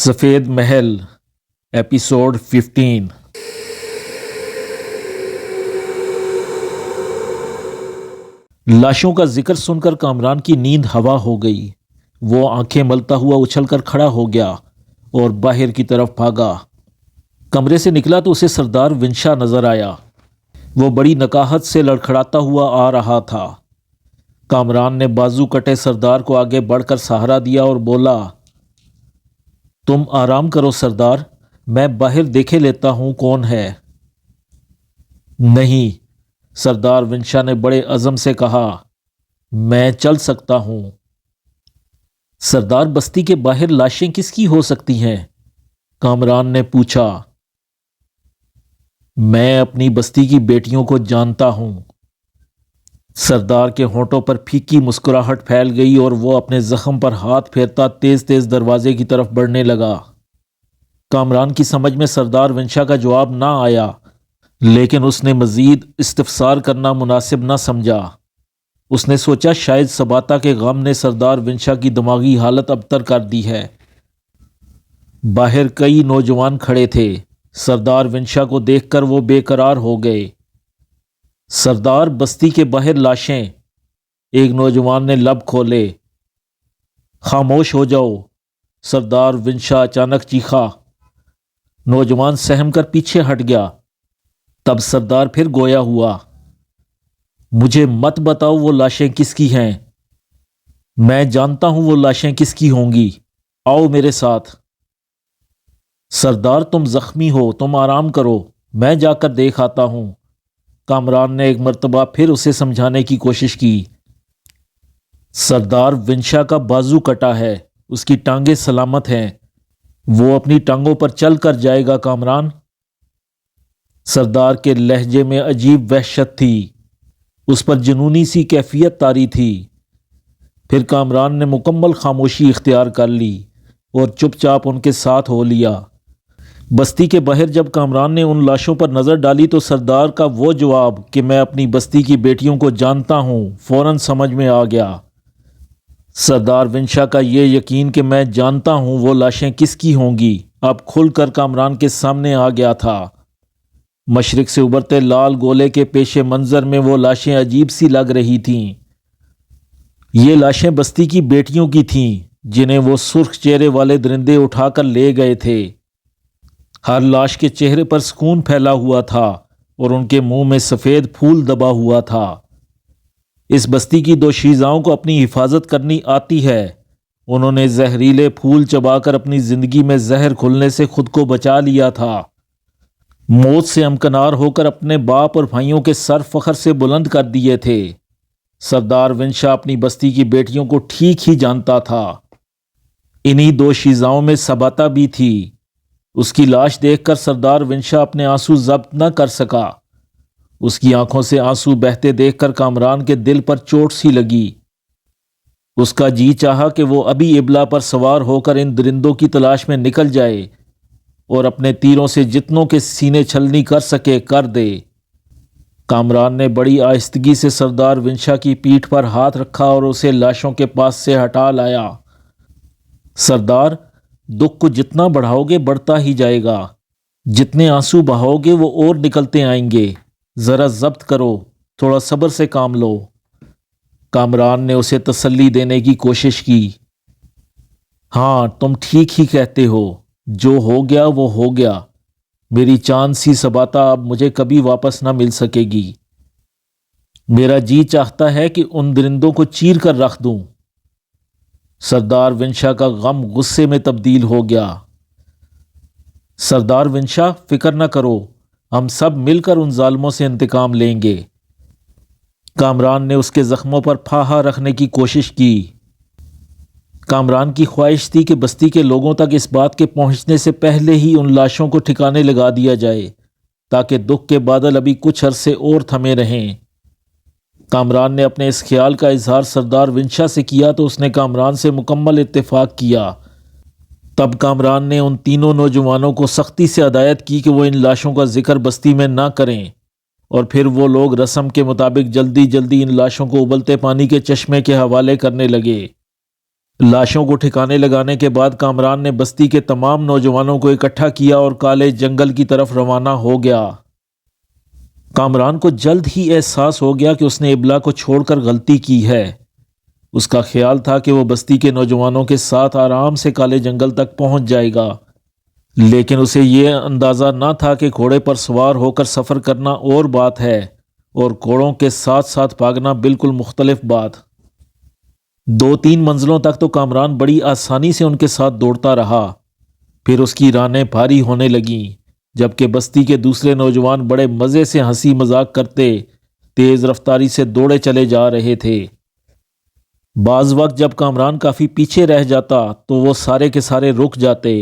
سفید محل ایپیسوڈ 15۔ لاشوں کا ذکر سن کر کامران کی نیند ہوا ہو گئی۔ وہ آنکھیں ملتا ہوا اچھل کر کھڑا ہو گیا اور باہر کی طرف بھاگا۔ کمرے سے نکلا تو اسے سردار ونشا نظر آیا۔ وہ بڑی نکاہت سے لڑکھڑاتا ہوا آ رہا تھا۔ کامران نے بازو کٹے سردار کو آگے بڑھ کر سہارا دیا اور بولا، تم آرام کرو سردار، میں باہر دیکھے لیتا ہوں کون ہے۔ نہیں، سردار ونشا نے بڑے عزم سے کہا، میں چل سکتا ہوں۔ سردار، بستی کے باہر لاشیں کس کی ہو سکتی ہیں؟ کامران نے پوچھا۔ میں اپنی بستی کی بیٹیوں کو جانتا ہوں۔ سردار کے ہونٹوں پر پھیکی مسکراہٹ پھیل گئی اور وہ اپنے زخم پر ہاتھ پھیرتا تیز تیز دروازے کی طرف بڑھنے لگا۔ کامران کی سمجھ میں سردار ونشا کا جواب نہ آیا، لیکن اس نے مزید استفسار کرنا مناسب نہ سمجھا۔ اس نے سوچا شاید سباتا کے غم نے سردار ونشا کی دماغی حالت ابتر کر دی ہے۔ باہر کئی نوجوان کھڑے تھے۔ سردار ونشا کو دیکھ کر وہ بے قرار ہو گئے۔ سردار، بستی کے باہر لاشیں۔ ایک نوجوان نے لب کھولے۔ خاموش ہو جاؤ، سردار ونشا اچانک چیخا۔ نوجوان سہم کر پیچھے ہٹ گیا۔ تب سردار پھر گویا ہوا، مجھے مت بتاؤ وہ لاشیں کس کی ہیں۔ میں جانتا ہوں وہ لاشیں کس کی ہوں گی، آؤ میرے ساتھ۔ سردار، تم زخمی ہو، تم آرام کرو، میں جا کر دیکھ آتا ہوں۔ کامران نے ایک مرتبہ پھر اسے سمجھانے کی کوشش کی۔ سردار، ونشا کا بازو کٹا ہے، اس کی ٹانگیں سلامت ہیں، وہ اپنی ٹانگوں پر چل کر جائے گا کامران۔ سردار کے لہجے میں عجیب وحشت تھی، اس پر جنونی سی کیفیت طاری تھی۔ پھر کامران نے مکمل خاموشی اختیار کر لی اور چپ چاپ ان کے ساتھ ہو لیا۔ بستی کے باہر جب کامران نے ان لاشوں پر نظر ڈالی تو سردار کا وہ جواب کہ میں اپنی بستی کی بیٹیوں کو جانتا ہوں فوراً سمجھ میں آ گیا۔ سردار ونشا کا یہ یقین کہ میں جانتا ہوں وہ لاشیں کس کی ہوں گی اب کھل کر کامران کے سامنے آ گیا تھا۔ مشرق سے ابھرتے لال گولے کے پیش منظر میں وہ لاشیں عجیب سی لگ رہی تھیں۔ یہ لاشیں بستی کی بیٹیوں کی تھیں جنہیں وہ سرخ چہرے والے درندے اٹھا کر لے گئے تھے۔ ہر لاش کے چہرے پر سکون پھیلا ہوا تھا اور ان کے منہ میں سفید پھول دبا ہوا تھا۔ اس بستی کی دوشیزاؤں کو اپنی حفاظت کرنی آتی ہے۔ انہوں نے زہریلے پھول چبا کر اپنی زندگی میں زہر کھلنے سے خود کو بچا لیا تھا۔ موت سے امکنار ہو کر اپنے باپ اور بھائیوں کے سر فخر سے بلند کر دیے تھے۔ سردار ونشا اپنی بستی کی بیٹیوں کو ٹھیک ہی جانتا تھا۔ انہی دوشیزاؤں میں سباتا بھی تھی۔ اس کی لاش دیکھ کر سردار ونشا اپنے آنسو ضبط نہ کر سکا۔ اس کی آنکھوں سے آنسو بہتے دیکھ کر کامران کے دل پر چوٹ سی لگی۔ اس کا جی چاہا کہ وہ ابھی ابلا پر سوار ہو کر ان درندوں کی تلاش میں نکل جائے اور اپنے تیروں سے جتنوں کے سینے چھلنی کر سکے کر دے۔ کامران نے بڑی آہستگی سے سردار ونشا کی پیٹھ پر ہاتھ رکھا اور اسے لاشوں کے پاس سے ہٹا لایا۔ سردار، دکھ کو جتنا بڑھاؤ گے بڑھتا ہی جائے گا، جتنے آنسو بہاؤ گے وہ اور نکلتے آئیں گے، ذرا ضبط کرو، تھوڑا صبر سے کام لو۔ کامران نے اسے تسلی دینے کی کوشش کی۔ ہاں، تم ٹھیک ہی کہتے ہو، جو ہو گیا وہ ہو گیا۔ میری چاند سی سباتا اب مجھے کبھی واپس نہ مل سکے گی۔ میرا جی چاہتا ہے کہ ان درندوں کو چیر کر رکھ دوں۔ سردار ونشا کا غم غصے میں تبدیل ہو گیا۔ سردار ونشا، فکر نہ کرو، ہم سب مل کر ان ظالموں سے انتقام لیں گے۔ کامران نے اس کے زخموں پر پھاہا رکھنے کی کوشش کی۔ کامران کی خواہش تھی کہ بستی کے لوگوں تک اس بات کے پہنچنے سے پہلے ہی ان لاشوں کو ٹھکانے لگا دیا جائے تاکہ دکھ کے بادل ابھی کچھ عرصے اور تھمے رہیں۔ کامران نے اپنے اس خیال کا اظہار سردار ونشا سے کیا تو اس نے کامران سے مکمل اتفاق کیا۔ تب کامران نے ان تینوں نوجوانوں کو سختی سے ہدایت کی کہ وہ ان لاشوں کا ذکر بستی میں نہ کریں، اور پھر وہ لوگ رسم کے مطابق جلدی جلدی ان لاشوں کو ابلتے پانی کے چشمے کے حوالے کرنے لگے۔ لاشوں کو ٹھکانے لگانے کے بعد کامران نے بستی کے تمام نوجوانوں کو اکٹھا کیا اور کالے جنگل کی طرف روانہ ہو گیا۔ کامران کو جلد ہی احساس ہو گیا کہ اس نے ابلا کو چھوڑ کر غلطی کی ہے۔ اس کا خیال تھا کہ وہ بستی کے نوجوانوں کے ساتھ آرام سے کالے جنگل تک پہنچ جائے گا، لیکن اسے یہ اندازہ نہ تھا کہ گھوڑے پر سوار ہو کر سفر کرنا اور بات ہے اور گھوڑوں کے ساتھ ساتھ بھاگنا بالکل مختلف بات۔ 2-3 منزلوں تک تو کامران بڑی آسانی سے ان کے ساتھ دوڑتا رہا، پھر اس کی رانیں بھاری ہونے لگیں، جبکہ بستی کے دوسرے نوجوان بڑے مزے سے ہنسی مذاق کرتے تیز رفتاری سے دوڑے چلے جا رہے تھے۔ بعض وقت جب کامران کافی پیچھے رہ جاتا تو وہ سارے کے سارے رک جاتے۔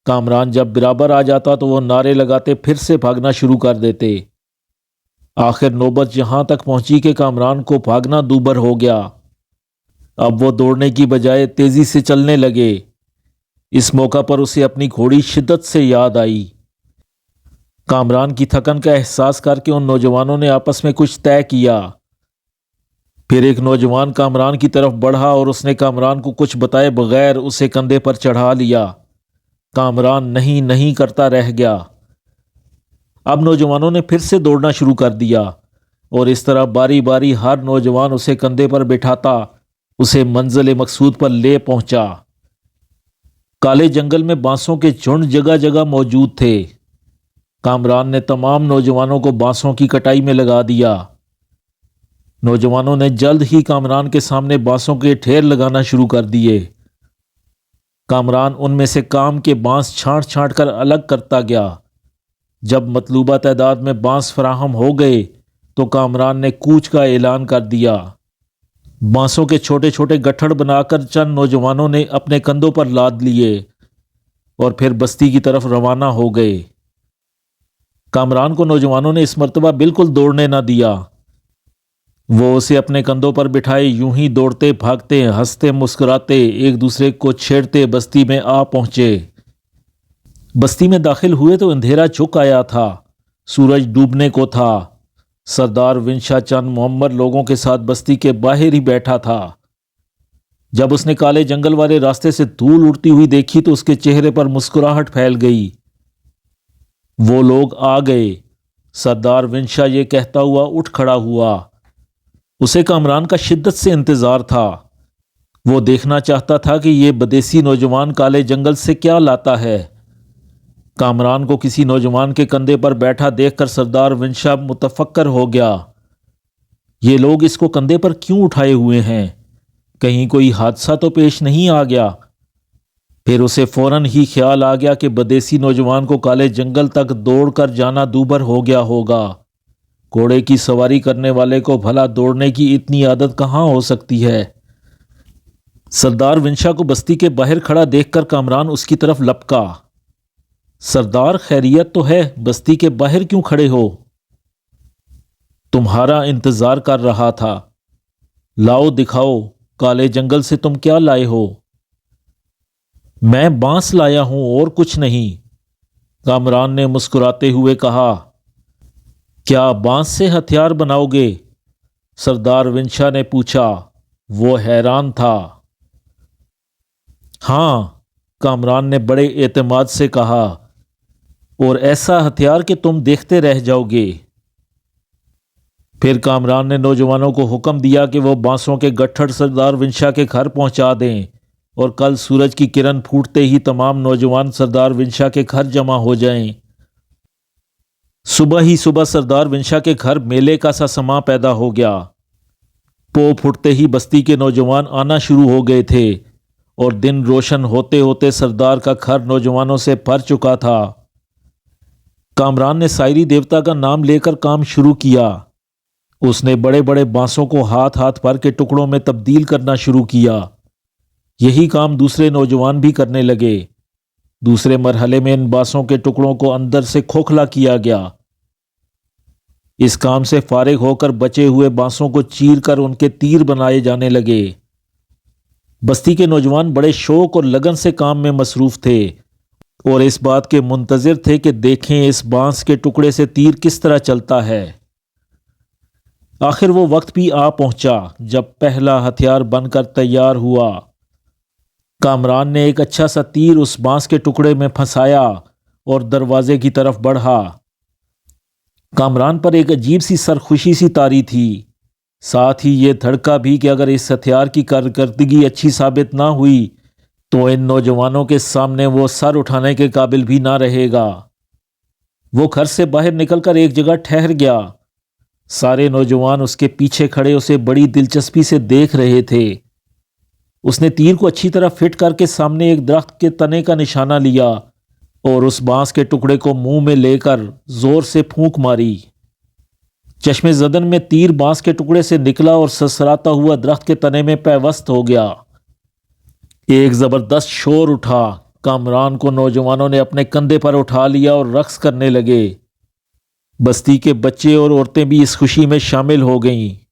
کامران جب برابر آ جاتا تو وہ نعرے لگاتے پھر سے بھاگنا شروع کر دیتے۔ آخر نوبت یہاں تک پہنچی کہ کامران کو بھاگنا دوبھر ہو گیا۔ اب وہ دوڑنے کی بجائے تیزی سے چلنے لگے۔ اس موقع پر اسے اپنی گھوڑی شدت سے یاد آئی۔ کامران کی تھکن کا احساس کر کے ان نوجوانوں نے آپس میں کچھ طے کیا۔ پھر ایک نوجوان کامران کی طرف بڑھا اور اس نے کامران کو کچھ بتائے بغیر اسے کندھے پر چڑھا لیا۔ کامران نہیں کرتا رہ گیا۔ اب نوجوانوں نے پھر سے دوڑنا شروع کر دیا اور اس طرح باری باری ہر نوجوان اسے کندھے پر بٹھاتا اسے منزل مقصود پر لے پہنچا۔ کالے جنگل میں بانسوں کے جھنڈ جگہ جگہ موجود تھے۔ کامران نے تمام نوجوانوں کو بانسوں کی کٹائی میں لگا دیا۔ نوجوانوں نے جلد ہی کامران کے سامنے بانسوں کے ڈھیر لگانا شروع کر دیے۔ کامران ان میں سے کام کے بانس چھانٹ چھانٹ کر الگ کرتا گیا۔ جب مطلوبہ تعداد میں بانس فراہم ہو گئے تو کامران نے کوچ کا اعلان کر دیا۔ بانسوں کے چھوٹے چھوٹے گٹھڑ بنا کر چند نوجوانوں نے اپنے کندھوں پر لاد لیے اور پھر بستی کی طرف روانہ ہو گئے۔ کامران کو نوجوانوں نے اس مرتبہ بالکل دوڑنے نہ دیا۔ وہ اسے اپنے کندھوں پر بٹھائے یوں ہی دوڑتے بھاگتے ہنستے مسکراتے ایک دوسرے کو چھیڑتے بستی میں آ پہنچے۔ بستی میں داخل ہوئے تو اندھیرا جھک آیا تھا، سورج ڈوبنے کو تھا۔ سردار ونشا چند معمر لوگوں کے ساتھ بستی کے باہر ہی بیٹھا تھا۔ جب اس نے کالے جنگل والے راستے سے دھول اڑتی ہوئی دیکھی تو اس کے چہرے پر مسکراہٹ پھیل گئی۔ وہ لوگ آ گئے۔ سردار ونشا یہ کہتا ہوا اٹھ کھڑا ہوا۔ اسے کامران کا شدت سے انتظار تھا۔ وہ دیکھنا چاہتا تھا کہ یہ بدیسی نوجوان کالے جنگل سے کیا لاتا ہے۔ کامران کو کسی نوجوان کے کندھے پر بیٹھا دیکھ کر سردار ونشا متفکر ہو گیا۔ یہ لوگ اس کو کندھے پر کیوں اٹھائے ہوئے ہیں؟ کہیں کوئی حادثہ تو پیش نہیں آ گیا؟ پھر اسے فوراً ہی خیال آ گیا کہ بدیسی نوجوان کو کالے جنگل تک دوڑ کر جانا دوبھر ہو گیا ہوگا۔ گھوڑے کی سواری کرنے والے کو بھلا دوڑنے کی اتنی عادت کہاں ہو سکتی ہے؟ سردار ونشا کو بستی کے باہر کھڑا دیکھ کر کامران اس کی طرف لپکا۔ سردار خیریت تو ہے، بستی کے باہر کیوں کھڑے ہو؟ تمہارا انتظار کر رہا تھا۔ لاؤ دکھاؤ، کالے جنگل سے تم کیا لائے ہو؟ میں بانس لایا ہوں اور کچھ نہیں، کامران نے مسکراتے ہوئے کہا۔ کیا بانس سے ہتھیار بناؤ گے؟ سردار ونشا نے پوچھا۔ وہ حیران تھا۔ ہاں، کامران نے بڑے اعتماد سے کہا، اور ایسا ہتھیار کہ تم دیکھتے رہ جاؤ گے۔ پھر کامران نے نوجوانوں کو حکم دیا کہ وہ بانسوں کے گٹھڑ سردار ونشا کے گھر پہنچا دیں اور کل سورج کی کرن پھوٹتے ہی تمام نوجوان سردار ونشا کے گھر جمع ہو جائیں۔ صبح ہی صبح سردار ونشا کے گھر میلے کا سا سماں پیدا ہو گیا۔ پو پھٹتے ہی بستی کے نوجوان آنا شروع ہو گئے تھے اور دن روشن ہوتے ہوتے سردار کا گھر نوجوانوں سے بھر چکا تھا۔ کامران نے سائری دیوتا کا نام لے کر کام شروع کیا۔ اس نے بڑے بڑے بانسوں کو ہاتھ بھر کے ٹکڑوں میں تبدیل کرنا شروع کیا۔ یہی کام دوسرے نوجوان بھی کرنے لگے۔ دوسرے مرحلے میں ان بانسوں کے ٹکڑوں کو اندر سے کھوکھلا کیا گیا۔ اس کام سے فارغ ہو کر بچے ہوئے بانسوں کو چیر کر ان کے تیر بنائے جانے لگے۔ بستی کے نوجوان بڑے شوق اور لگن سے کام میں مصروف تھے اور اس بات کے منتظر تھے کہ دیکھیں اس بانس کے ٹکڑے سے تیر کس طرح چلتا ہے۔ آخر وہ وقت بھی آ پہنچا جب پہلا ہتھیار بن کر تیار ہوا۔ کامران نے ایک اچھا سا تیر اس بانس کے ٹکڑے میں پھنسایا اور دروازے کی طرف بڑھا۔ کامران پر ایک عجیب سی سرخوشی سی طاری تھی، ساتھ ہی یہ دھڑکا بھی کہ اگر اس ہتھیار کی کارکردگی اچھی ثابت نہ ہوئی تو ان نوجوانوں کے سامنے وہ سر اٹھانے کے قابل بھی نہ رہے گا۔ وہ گھر سے باہر نکل کر ایک جگہ ٹھہر گیا۔ سارے نوجوان اس کے پیچھے کھڑے اسے بڑی دلچسپی سے دیکھ رہے تھے۔ اس نے تیر کو اچھی طرح فٹ کر کے سامنے ایک درخت کے تنے کا نشانہ لیا اور اس بانس کے ٹکڑے کو منہ میں لے کر زور سے پھونک ماری۔ چشم زدن میں تیر بانس کے ٹکڑے سے نکلا اور سرسراتا ہوا درخت کے تنے میں پیوست ہو گیا۔ ایک زبردست شور اٹھا۔ کامران کو نوجوانوں نے اپنے کندھے پر اٹھا لیا اور رقص کرنے لگے۔ بستی کے بچے اور عورتیں بھی اس خوشی میں شامل ہو گئیں۔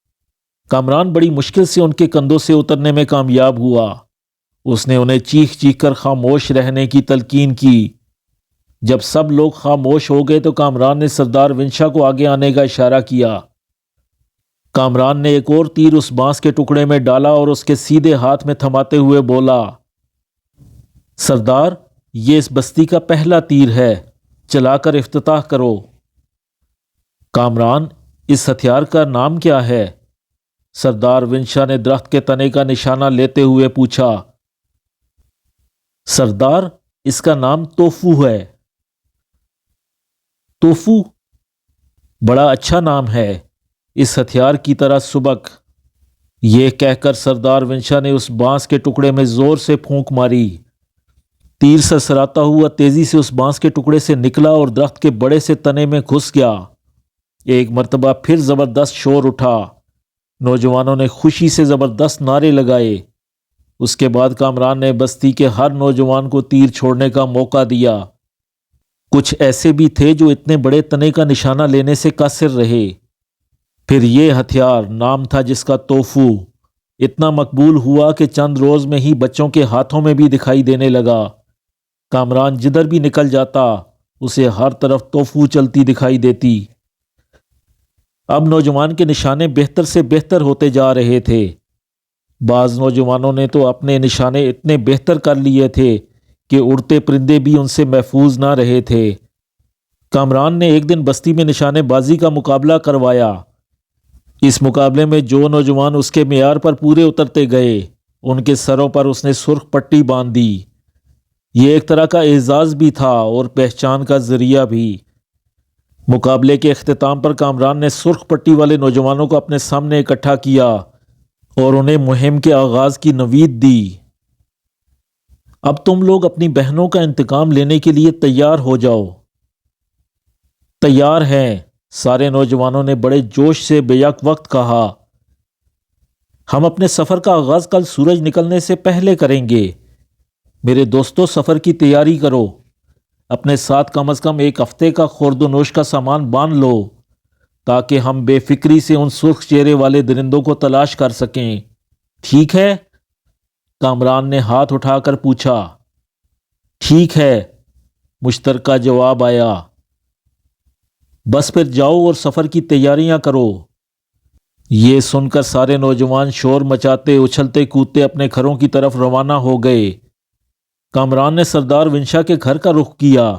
کامران بڑی مشکل سے ان کے کندھوں سے اترنے میں کامیاب ہوا۔ اس نے انہیں چیخ چیخ کر خاموش رہنے کی تلقین کی۔ جب سب لوگ خاموش ہو گئے تو کامران نے سردار ونشا کو آگے آنے کا اشارہ کیا۔ کامران نے ایک اور تیر اس بانس کے ٹکڑے میں ڈالا اور اس کے سیدھے ہاتھ میں تھماتے ہوئے بولا، سردار، یہ اس بستی کا پہلا تیر ہے، چلا کر افتتاح کرو۔ کامران، اس ہتھیار کا نام کیا ہے؟ سردار ونشا نے درخت کے تنے کا نشانہ لیتے ہوئے پوچھا۔ سردار، اس کا نام توفو ہے۔ توفو؟ بڑا اچھا نام ہے، اس ہتھیار کی طرح سبک۔ یہ کہہ کر سردار ونشا نے اس بانس کے ٹکڑے میں زور سے پھونک ماری۔ تیر سرسراتا ہوا تیزی سے اس بانس کے ٹکڑے سے نکلا اور درخت کے بڑے سے تنے میں گھس گیا۔ ایک مرتبہ پھر زبردست شور اٹھا۔ نوجوانوں نے خوشی سے زبردست نعرے لگائے۔ اس کے بعد کامران نے بستی کے ہر نوجوان کو تیر چھوڑنے کا موقع دیا۔ کچھ ایسے بھی تھے جو اتنے بڑے تنے کا نشانہ لینے سے قاصر رہے۔ پھر یہ ہتھیار، نام تھا جس کا توفو، اتنا مقبول ہوا کہ چند روز میں ہی بچوں کے ہاتھوں میں بھی دکھائی دینے لگا۔ کامران جدھر بھی نکل جاتا اسے ہر طرف توفو چلتی دکھائی دیتی۔ اب نوجوان کے نشانے بہتر سے بہتر ہوتے جا رہے تھے۔ بعض نوجوانوں نے تو اپنے نشانے اتنے بہتر کر لیے تھے کہ اڑتے پرندے بھی ان سے محفوظ نہ رہے تھے۔ کامران نے ایک دن بستی میں نشانے بازی کا مقابلہ کروایا۔ اس مقابلے میں جو نوجوان اس کے معیار پر پورے اترتے گئے ان کے سروں پر اس نے سرخ پٹی باندھ دی۔ یہ ایک طرح کا اعزاز بھی تھا اور پہچان کا ذریعہ بھی۔ مقابلے کے اختتام پر کامران نے سرخ پٹی والے نوجوانوں کو اپنے سامنے اکٹھا کیا اور انہیں مہم کے آغاز کی نوید دی۔ اب تم لوگ اپنی بہنوں کا انتقام لینے کے لیے تیار ہو جاؤ۔ تیار ہیں، سارے نوجوانوں نے بڑے جوش سے بیک وقت کہا۔ ہم اپنے سفر کا آغاز کل سورج نکلنے سے پہلے کریں گے۔ میرے دوستو، سفر کی تیاری کرو۔ اپنے ساتھ کم از کم ایک ہفتے کا خورد و نوش کا سامان باندھ لو تاکہ ہم بے فکری سے ان سرخ چہرے والے درندوں کو تلاش کر سکیں۔ ٹھیک ہے؟ کامران نے ہاتھ اٹھا کر پوچھا۔ ٹھیک ہے، مشترکہ جواب آیا۔ بس پھر جاؤ اور سفر کی تیاریاں کرو۔ یہ سن کر سارے نوجوان شور مچاتے اچھلتے کودتے اپنے گھروں کی طرف روانہ ہو گئے۔ کامران نے سردار ونشا کے گھر کا رخ کیا۔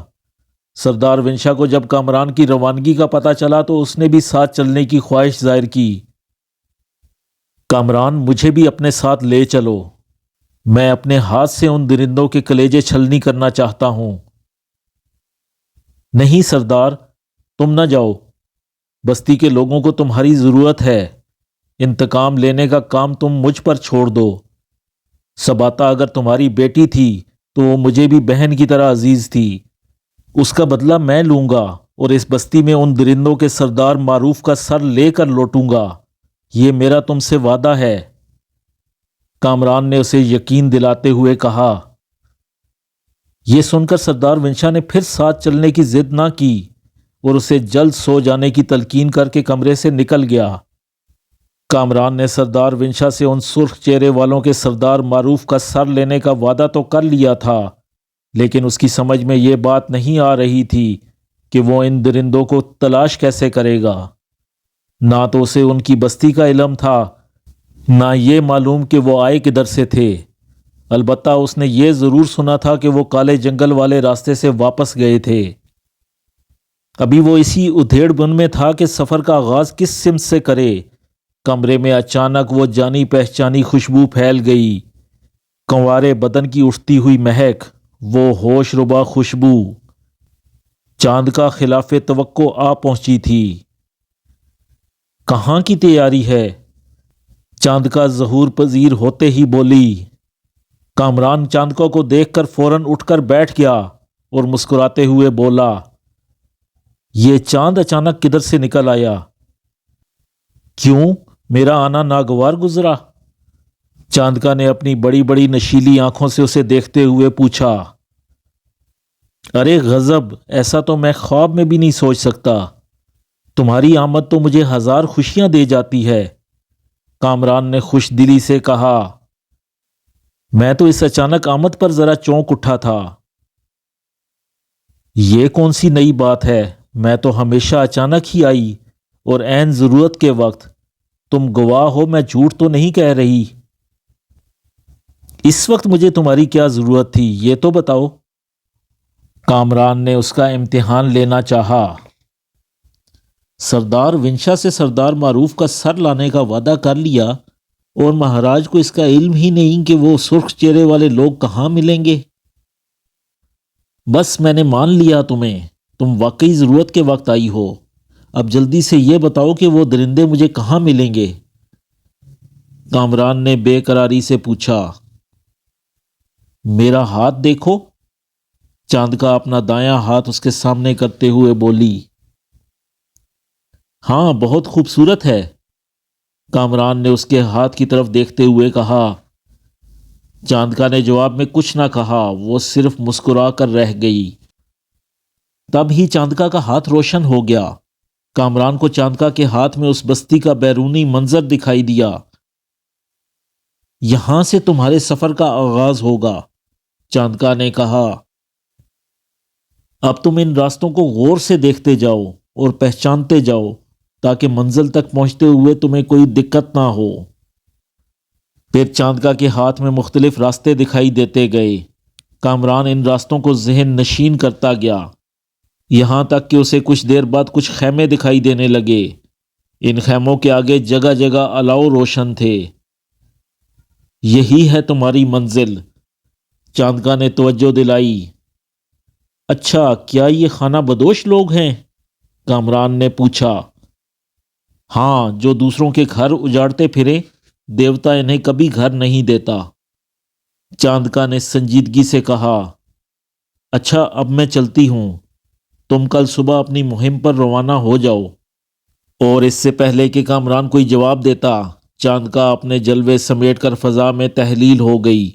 سردار ونشا کو جب کامران کی روانگی کا پتہ چلا تو اس نے بھی ساتھ چلنے کی خواہش ظاہر کی۔ کامران، مجھے بھی اپنے ساتھ لے چلو، میں اپنے ہاتھ سے ان درندوں کے کلیجے چھلنی کرنا چاہتا ہوں۔ نہیں سردار، تم نہ جاؤ، بستی کے لوگوں کو تمہاری ضرورت ہے۔ انتقام لینے کا کام تم مجھ پر چھوڑ دو۔ سباتا اگر تمہاری بیٹی تھی تو وہ مجھے بھی بہن کی طرح عزیز تھی۔ اس کا بدلہ میں لوں گا اور اس بستی میں ان درندوں کے سردار معروف کا سر لے کر لوٹوں گا، یہ میرا تم سے وعدہ ہے۔ کامران نے اسے یقین دلاتے ہوئے کہا۔ یہ سن کر سردار ونشا نے پھر ساتھ چلنے کی ضد نہ کی اور اسے جلد سو جانے کی تلقین کر کے کمرے سے نکل گیا۔ کامران نے سردار ونشا سے ان سرخ چہرے والوں کے سردار معروف کا سر لینے کا وعدہ تو کر لیا تھا، لیکن اس کی سمجھ میں یہ بات نہیں آ رہی تھی کہ وہ ان درندوں کو تلاش کیسے کرے گا۔ نہ تو اسے ان کی بستی کا علم تھا، نہ یہ معلوم کہ وہ آئے کدھر سے تھے۔ البتہ اس نے یہ ضرور سنا تھا کہ وہ کالے جنگل والے راستے سے واپس گئے تھے۔ ابھی وہ اسی ادھیڑ بن میں تھا کہ سفر کا آغاز کس سمت سے کرے۔ کمرے میں اچانک وہ جانی پہچانی خوشبو پھیل گئی، کنوارے بدن کی اٹھتی ہوئی مہک، وہ ہوش ربا خوشبو چاند کا خلاف توقع آ پہنچی تھی۔ کہاں کی تیاری ہے؟ چاند کا ظہور پذیر ہوتے ہی بولی۔ کامران چاندکا کو دیکھ کر فوراً اٹھ کر بیٹھ گیا اور مسکراتے ہوئے بولا، یہ چاند اچانک کدھر سے نکل آیا؟ کیوں، میرا آنا ناگوار گزرا؟ چاندکا نے اپنی بڑی بڑی نشیلی آنکھوں سے اسے دیکھتے ہوئے پوچھا۔ ارے غضب، ایسا تو میں خواب میں بھی نہیں سوچ سکتا۔ تمہاری آمد تو مجھے ہزار خوشیاں دے جاتی ہے، کامران نے خوش دلی سے کہا۔ میں تو اس اچانک آمد پر ذرا چونک اٹھا تھا۔ یہ کون سی نئی بات ہے؟ میں تو ہمیشہ اچانک ہی آئی اور عین ضرورت کے وقت۔ تم گواہ ہو، میں جھوٹ تو نہیں کہہ رہی۔ اس وقت مجھے تمہاری کیا ضرورت تھی، یہ تو بتاؤ۔ کامران نے اس کا امتحان لینا چاہا۔ سردار ونشا سے سردار معروف کا سر لانے کا وعدہ کر لیا اور مہاراج کو اس کا علم ہی نہیں کہ وہ سرخ چہرے والے لوگ کہاں ملیں گے۔ بس میں نے مان لیا تمہیں، تم واقعی ضرورت کے وقت آئی ہو۔ اب جلدی سے یہ بتاؤ کہ وہ درندے مجھے کہاں ملیں گے؟ کامران نے بے قراری سے پوچھا۔ میرا ہاتھ دیکھو، چاندکا اپنا دایاں ہاتھ اس کے سامنے کرتے ہوئے بولی۔ ہاں، بہت خوبصورت ہے، کامران نے اس کے ہاتھ کی طرف دیکھتے ہوئے کہا۔ چاندکا نے جواب میں کچھ نہ کہا، وہ صرف مسکرا کر رہ گئی۔ تب ہی چاندکا کا ہاتھ روشن ہو گیا۔ کامران کو چاندکا کے ہاتھ میں اس بستی کا بیرونی منظر دکھائی دیا۔ یہاں سے تمہارے سفر کا آغاز ہوگا، چاندکا نے کہا۔ اب تم ان راستوں کو غور سے دیکھتے جاؤ اور پہچانتے جاؤ تاکہ منزل تک پہنچتے ہوئے تمہیں کوئی دقت نہ ہو۔ پھر چاندکا کے ہاتھ میں مختلف راستے دکھائی دیتے گئے۔ کامران ان راستوں کو ذہن نشین کرتا گیا، یہاں تک کہ اسے کچھ دیر بعد کچھ خیمے دکھائی دینے لگے۔ ان خیموں کے آگے جگہ جگہ الاؤ روشن تھے۔ یہی ہے تمہاری منزل، چاندکا نے توجہ دلائی۔ اچھا، کیا یہ خانہ بدوش لوگ ہیں؟ کامران نے پوچھا۔ ہاں، جو دوسروں کے گھر اجاڑتے پھرے، دیوتا انہیں کبھی گھر نہیں دیتا، چاندکا نے سنجیدگی سے کہا۔ اچھا، اب میں چلتی ہوں، تم کل صبح اپنی مہم پر روانہ ہو جاؤ۔ اور اس سے پہلے کہ کامران کوئی جواب دیتا، چاندکا اپنے جلوے سمیٹ کر فضا میں تحلیل ہو گئی۔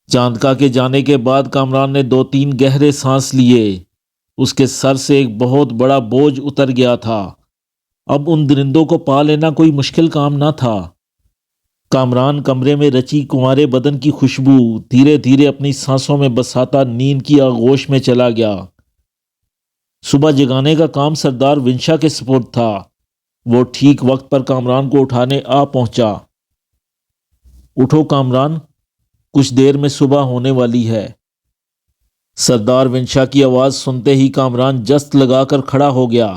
چاندکا کے جانے کے بعد کامران نے 2-3 گہرے سانس لیے۔ اس کے سر سے ایک بہت بڑا بوجھ اتر گیا تھا۔ اب ان درندوں کو پا لینا کوئی مشکل کام نہ تھا۔ کامران کمرے میں رچی کنوارے بدن کی خوشبو دھیرے دھیرے اپنی سانسوں میں بساتا نیند کی آغوش میں چلا گیا۔ صبح جگانے کا کام سردار ونشا کے سپرد تھا۔ وہ ٹھیک وقت پر کامران کو اٹھانے آ پہنچا۔ اٹھو کامران، کچھ دیر میں صبح ہونے والی ہے۔ سردار ونشا کی آواز سنتے ہی کامران جست لگا کر کھڑا ہو گیا،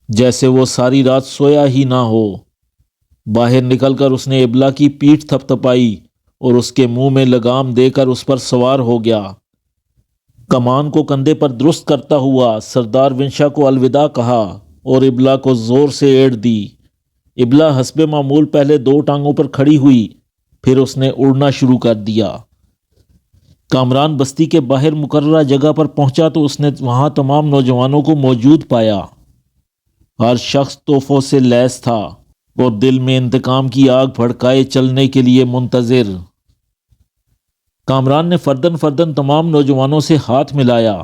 جیسے وہ ساری رات سویا ہی نہ ہو۔ باہر نکل کر اس نے ابلا کی پیٹھ تھپتھپائی اور اس کے منہ میں لگام دے کر اس پر سوار ہو گیا۔ کمان کو کندھے پر درست کرتا ہوا سردار ونشا کو الوداع کہا اور ابلا کو زور سے ایڑ دی۔ ابلا حسب معمول پہلے 2 ٹانگوں پر کھڑی ہوئی، پھر اس نے اڑنا شروع کر دیا۔ کامران بستی کے باہر مقررہ جگہ پر پہنچا تو اس نے وہاں تمام نوجوانوں کو موجود پایا۔ ہر شخص تحفوں سے لیس تھا اور دل میں انتقام کی آگ بھڑکائے چلنے کے لیے منتظر۔ کامران نے فردن فردن تمام نوجوانوں سے ہاتھ ملایا۔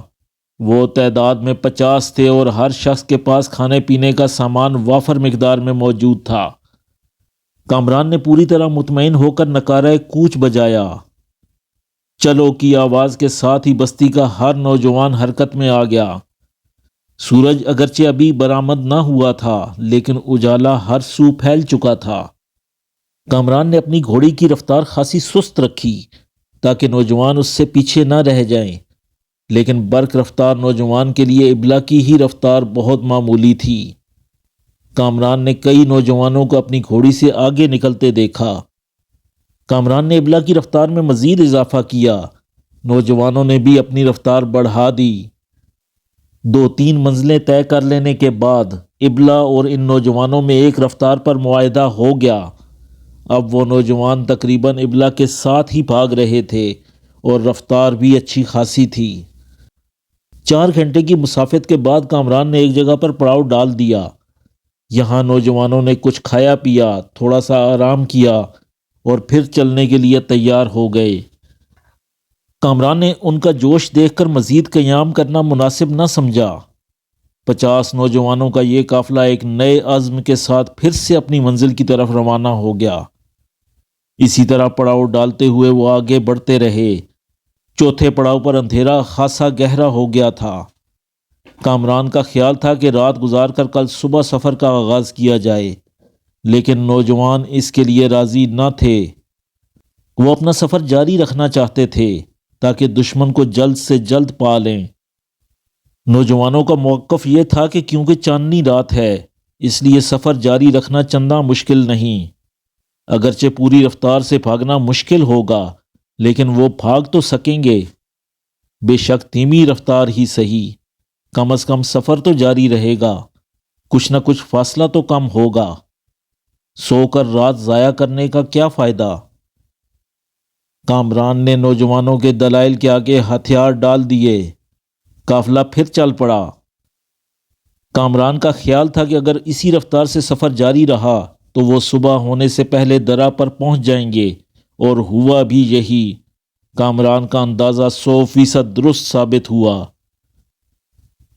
وہ تعداد میں 50 تھے اور ہر شخص کے پاس کھانے پینے کا سامان وافر مقدار میں موجود تھا۔ کامران نے پوری طرح مطمئن ہو کر نعرہ کوچ بجایا۔ چلو کی آواز کے ساتھ ہی بستی کا ہر نوجوان حرکت میں آ گیا۔ سورج اگرچہ ابھی برآمد نہ ہوا تھا، لیکن اجالا ہر سو پھیل چکا تھا۔ کامران نے اپنی گھوڑی کی رفتار خاصی سست رکھی تاکہ نوجوان اس سے پیچھے نہ رہ جائیں، لیکن برق رفتار نوجوان کے لیے ابلا کی ہی رفتار بہت معمولی تھی۔ کامران نے کئی نوجوانوں کو اپنی گھوڑی سے آگے نکلتے دیکھا۔ کامران نے ابلا کی رفتار میں مزید اضافہ کیا۔ نوجوانوں نے بھی اپنی رفتار بڑھا دی۔ 2-3 منزلیں طے کر لینے کے بعد ابلا اور ان نوجوانوں میں ایک رفتار پر معاہدہ ہو گیا۔ اب وہ نوجوان تقریباً ابلا کے ساتھ ہی بھاگ رہے تھے اور رفتار بھی اچھی خاصی تھی۔ 4 گھنٹے کی مسافت کے بعد کامران نے ایک جگہ پر پڑاؤ ڈال دیا۔ یہاں نوجوانوں نے کچھ کھایا پیا، تھوڑا سا آرام کیا اور پھر چلنے کے لیے تیار ہو گئے۔ کامران نے ان کا جوش دیکھ کر مزید قیام کرنا مناسب نہ سمجھا۔ 50 نوجوانوں کا یہ قافلہ ایک نئے عزم کے ساتھ پھر سے اپنی منزل کی طرف روانہ ہو گیا۔ اسی طرح پڑاؤ ڈالتے ہوئے وہ آگے بڑھتے رہے۔ چوتھے پڑاؤ پر اندھیرا خاصا گہرا ہو گیا تھا۔ کامران کا خیال تھا کہ رات گزار کر کل صبح سفر کا آغاز کیا جائے، لیکن نوجوان اس کے لیے راضی نہ تھے۔ وہ اپنا سفر جاری رکھنا چاہتے تھے تاکہ دشمن کو جلد سے جلد پا لیں۔ نوجوانوں کا موقف یہ تھا کہ کیونکہ چاندنی رات ہے اس لیے سفر جاری رکھنا چندہ مشکل نہیں۔ اگرچہ پوری رفتار سے بھاگنا مشکل ہوگا لیکن وہ بھاگ تو سکیں گے، بے شک دھیمی رفتار ہی صحیح، کم از کم سفر تو جاری رہے گا، کچھ نہ کچھ فاصلہ تو کم ہوگا۔ سو کر رات ضائع کرنے کا کیا فائدہ؟ کامران نے نوجوانوں کے دلائل کے آگے ہتھیار ڈال دیے۔ قافلہ پھر چل پڑا۔ کامران کا خیال تھا کہ اگر اسی رفتار سے سفر جاری رہا تو وہ صبح ہونے سے پہلے درہ پر پہنچ جائیں گے، اور ہوا بھی یہی۔ کامران کا اندازہ 100% درست ثابت ہوا۔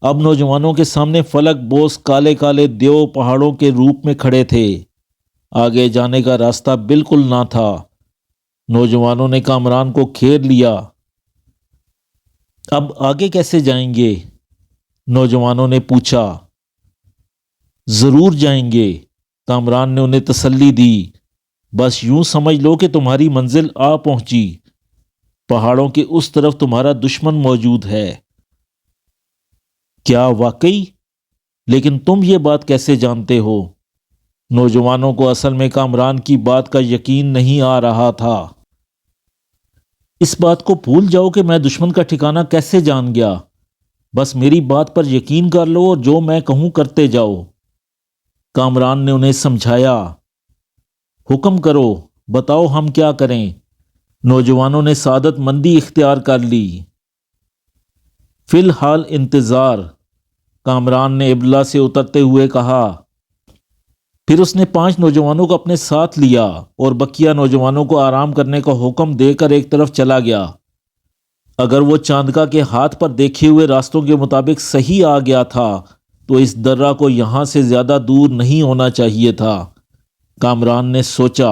اب نوجوانوں کے سامنے فلک بوس کالے کالے دیو پہاڑوں کے روپ میں کھڑے تھے۔ آگے جانے کا راستہ بالکل نہ تھا۔ نوجوانوں نے کامران کو گھیر لیا۔ اب آگے کیسے جائیں گے؟ نوجوانوں نے پوچھا۔ ضرور جائیں گے، کامران نے انہیں تسلی دی۔ بس یوں سمجھ لو کہ تمہاری منزل آ پہنچی۔ پہاڑوں کے اس طرف تمہارا دشمن موجود ہے۔ کیا واقعی؟ لیکن تم یہ بات کیسے جانتے ہو؟ نوجوانوں کو اصل میں کامران کی بات کا یقین نہیں آ رہا تھا۔ اس بات کو بھول جاؤ کہ میں دشمن کا ٹھکانہ کیسے جان گیا۔ بس میری بات پر یقین کر لو اور جو میں کہوں کرتے جاؤ۔ کامران نے انہیں سمجھایا۔ حکم کرو، بتاؤ ہم کیا کریں؟ نوجوانوں نے سعادت مندی اختیار کر لی۔ فی الحال انتظار، کامران نے ابلا سے اترتے ہوئے کہا۔ پھر اس نے 5 نوجوانوں کو اپنے ساتھ لیا اور بقیہ نوجوانوں کو آرام کرنے کا حکم دے کر ایک طرف چلا گیا۔ اگر وہ چاندکا کے ہاتھ پر دیکھے ہوئے راستوں کے مطابق صحیح آ گیا تھا تو اس درہ کو یہاں سے زیادہ دور نہیں ہونا چاہیے تھا، کامران نے سوچا۔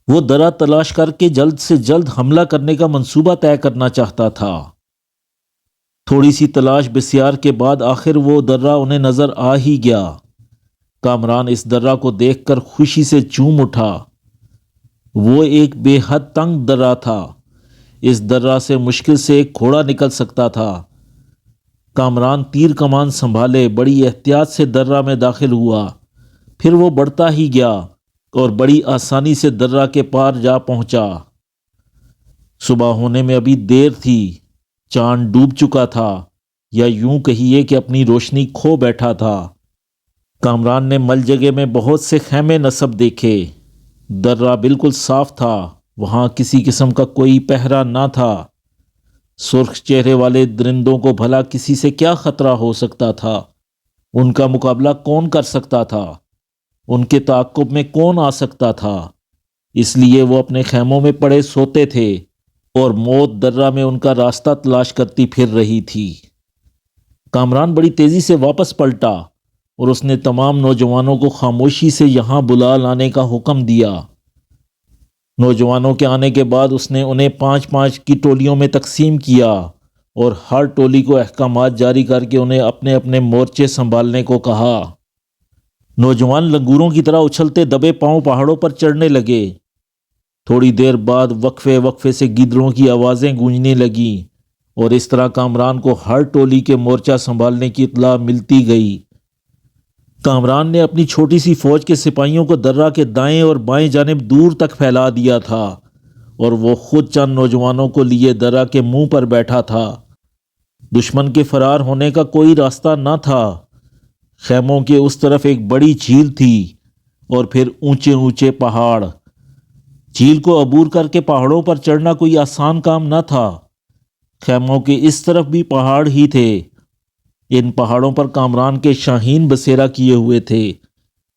وہ درہ تلاش کر کے جلد سے جلد حملہ کرنے کا منصوبہ طے کرنا چاہتا تھا۔ تھوڑی سی تلاش بسیار کے بعد آخر وہ درہ انہیں نظر آ ہی گیا۔ کامران اس درہ کو دیکھ کر خوشی سے جھوم اٹھا۔ وہ ایک بے حد تنگ درہ تھا۔ اس درہ سے مشکل سے ایک گھوڑا نکل سکتا تھا۔ کامران تیر کمان سنبھالے بڑی احتیاط سے درہ میں داخل ہوا۔ پھر وہ بڑھتا ہی گیا اور بڑی آسانی سے درہ کے پار جا پہنچا۔ صبح ہونے میں ابھی دیر تھی، چاند ڈوب چکا تھا، یا یوں کہیے کہ اپنی روشنی کھو بیٹھا تھا۔ کامران نے مل جگہ میں بہت سے خیمے نصب دیکھے۔ درہ بالکل صاف تھا، وہاں کسی قسم کا کوئی پہرا نہ تھا۔ سرخ چہرے والے درندوں کو بھلا کسی سے کیا خطرہ ہو سکتا تھا؟ ان کا مقابلہ کون کر سکتا تھا؟ ان کے تعاقب میں کون آ سکتا تھا؟ اس لیے وہ اپنے خیموں میں پڑے سوتے تھے اور موت درہ میں ان کا راستہ تلاش کرتی پھر رہی تھی۔ کامران بڑی تیزی سے واپس پلٹا اور اس نے تمام نوجوانوں کو خاموشی سے یہاں بلا لانے کا حکم دیا۔ نوجوانوں کے آنے کے بعد اس نے انہیں 5-5 کی ٹولیوں میں تقسیم کیا اور ہر ٹولی کو احکامات جاری کر کے انہیں اپنے اپنے مورچے سنبھالنے کو کہا۔ نوجوان لنگوروں کی طرح اچھلتے دبے پاؤں پہاڑوں پر چڑھنے لگے۔ تھوڑی دیر بعد وقفے وقفے سے گیدڑوں کی آوازیں گونجنے لگیں اور اس طرح کامران کو ہر ٹولی کے مورچہ سنبھالنے کی اطلاع ملتی گئی۔ کامران نے اپنی چھوٹی سی فوج کے سپاہیوں کو درہ کے دائیں اور بائیں جانب دور تک پھیلا دیا تھا اور وہ خود چند نوجوانوں کو لیے درہ کے منہ پر بیٹھا تھا۔ دشمن کے فرار ہونے کا کوئی راستہ نہ تھا۔ خیموں کے اس طرف ایک بڑی جھیل تھی اور پھر اونچے اونچے پہاڑ۔ جھیل کو عبور کر کے پہاڑوں پر چڑھنا کوئی آسان کام نہ تھا۔ خیموں کے اس طرف بھی پہاڑ ہی تھے۔ ان پہاڑوں پر کامران کے شاہین بسیرا کیے ہوئے تھے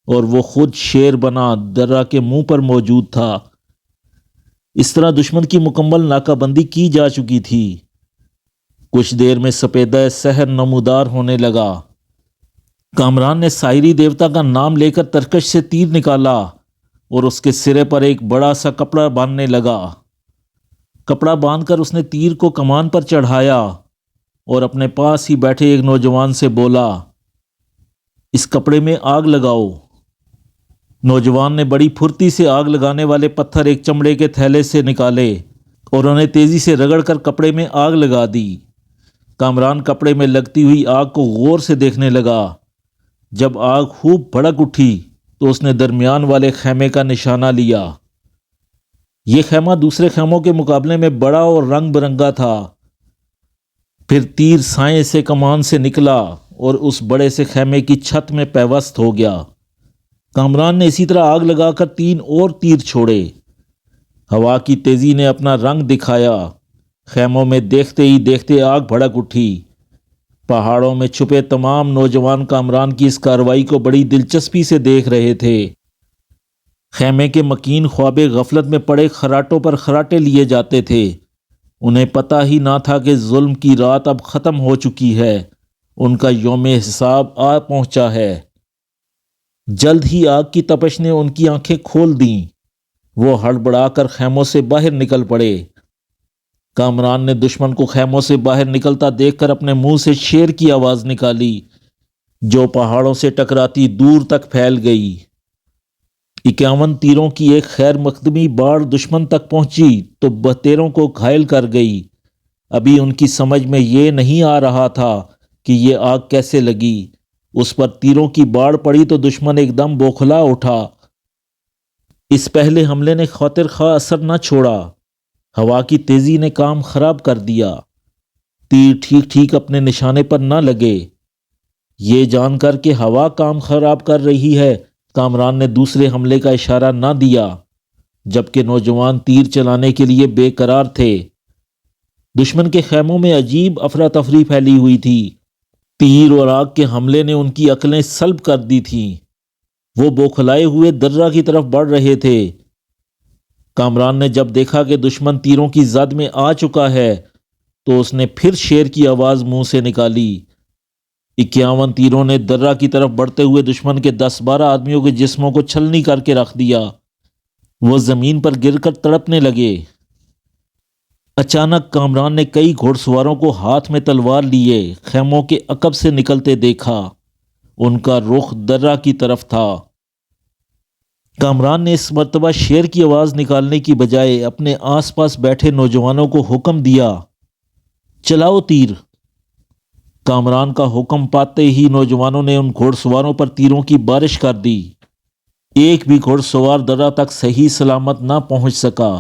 اور وہ خود شیر بنا درہ کے منہ پر موجود تھا۔ اس طرح دشمن کی مکمل ناکہ بندی کی جا چکی تھی۔ کچھ دیر میں سپیدہ سحر نمودار ہونے لگا۔ کامران نے سائری دیوتا کا نام لے کر ترکش سے تیر نکالا اور اس کے سرے پر ایک بڑا سا کپڑا باندھنے لگا۔ کپڑا باندھ کر اس نے تیر کو کمان پر چڑھایا اور اپنے پاس ہی بیٹھے ایک نوجوان سے بولا، اس کپڑے میں آگ لگاؤ۔ نوجوان نے بڑی پھرتی سے آگ لگانے والے پتھر ایک چمڑے کے تھیلے سے نکالے اور انہیں تیزی سے رگڑ کر کپڑے میں آگ لگا دی۔ کامران کپڑے میں لگتی ہوئی آگ کو غور سے دیکھنے لگا۔ جب آگ خوب بھڑک اٹھی تو اس نے درمیان والے خیمے کا نشانہ لیا۔ یہ خیمہ دوسرے خیموں کے مقابلے میں بڑا اور رنگ برنگا تھا۔ پھر تیر سائیں سے کمان سے نکلا اور اس بڑے سے خیمے کی چھت میں پیوست ہو گیا۔ کامران نے اسی طرح آگ لگا کر 3 اور تیر چھوڑے۔ ہوا کی تیزی نے اپنا رنگ دکھایا۔ خیموں میں دیکھتے ہی دیکھتے آگ بھڑک اٹھی۔ پہاڑوں میں چھپے تمام نوجوان کامران کی اس کارروائی کو بڑی دلچسپی سے دیکھ رہے تھے۔ خیمے کے مکین خواب غفلت میں پڑے خراٹوں پر خراٹے لیے جاتے تھے۔ انہیں پتہ ہی نہ تھا کہ ظلم کی رات اب ختم ہو چکی ہے، ان کا یوم حساب آ پہنچا ہے۔ جلد ہی آگ کی تپش نے ان کی آنکھیں کھول دیں۔ وہ ہڑبڑا کر خیموں سے باہر نکل پڑے۔ کامران نے دشمن کو خیموں سے باہر نکلتا دیکھ کر اپنے منہ سے شیر کی آواز نکالی، جو پہاڑوں سے ٹکراتی دور تک پھیل گئی۔ 51 تیروں کی ایک خیر مقدمی باڑ دشمن تک پہنچی تو 72 کو گھائل کر گئی۔ ابھی ان کی سمجھ میں یہ نہیں آ رہا تھا کہ یہ آگ کیسے لگی۔ اس پر تیروں کی باڑ پڑی تو دشمن ایک دم بوکھلا اٹھا۔ اس پہلے حملے نے خاطر خواہ اثر نہ چھوڑا۔ ہوا کی تیزی نے کام خراب کر دیا۔ تیر ٹھیک ٹھیک اپنے نشانے پر نہ لگے۔ یہ جان کر کہ ہوا کام خراب کر رہی ہے، کامران نے دوسرے حملے کا اشارہ نہ دیا، جبکہ نوجوان تیر چلانے کے لیے بے قرار تھے۔ دشمن کے خیموں میں عجیب افراتفری پھیلی ہوئی تھی۔ تیر اور آگ کے حملے نے ان کی عقلیں سلب کر دی تھیں۔ وہ بوکھلائے ہوئے درہ کی طرف بڑھ رہے تھے۔ کامران نے جب دیکھا کہ دشمن تیروں کی زد میں آ چکا ہے تو اس نے پھر شیر کی آواز منہ سے نکالی۔ 51 تیروں نے درہ کی طرف بڑھتے ہوئے دشمن کے 10-12 آدمیوں کے جسموں کو چھلنی کر کے رکھ دیا۔ وہ زمین پر گر کر تڑپنے لگے۔ اچانک کامران نے کئی گھوڑ سواروں کو ہاتھ میں تلوار لیے خیموں کے عقب سے نکلتے دیکھا۔ ان کا رخ درہ کی طرف تھا۔ کامران نے اس مرتبہ شیر کی آواز نکالنے کی بجائے اپنے آس پاس بیٹھے نوجوانوں کو حکم دیا، چلاؤ تیر۔ کامران کا حکم پاتے ہی نوجوانوں نے ان گھوڑ سواروں پر تیروں کی بارش کر دی۔ ایک بھی گھوڑ سوار درہ تک صحیح سلامت نہ پہنچ سکا۔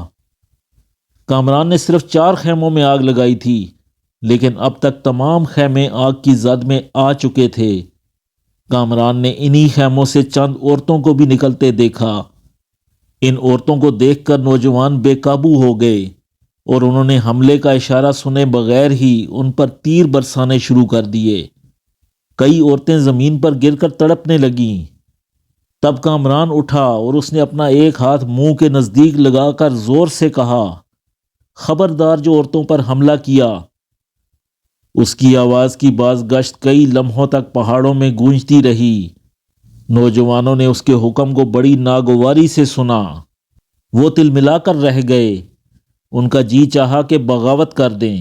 کامران نے صرف 4 خیموں میں آگ لگائی تھی، لیکن اب تک تمام خیمے آگ کی زد میں آ چکے تھے۔ کامران نے انہی خیموں سے چند عورتوں کو بھی نکلتے دیکھا۔ ان عورتوں کو دیکھ کر نوجوان بے قابو ہو گئے اور انہوں نے حملے کا اشارہ سنے بغیر ہی ان پر تیر برسانے شروع کر دیے۔ کئی عورتیں زمین پر گر کر تڑپنے لگیں۔ تب کامران اٹھا اور اس نے اپنا ایک ہاتھ منہ کے نزدیک لگا کر زور سے کہا، خبردار جو عورتوں پر حملہ کیا۔ اس کی آواز کی باز گشت کئی لمحوں تک پہاڑوں میں گونجتی رہی۔ نوجوانوں نے اس کے حکم کو بڑی ناگواری سے سنا۔ وہ تل ملا کر رہ گئے۔ ان کا جی چاہا کہ بغاوت کر دیں،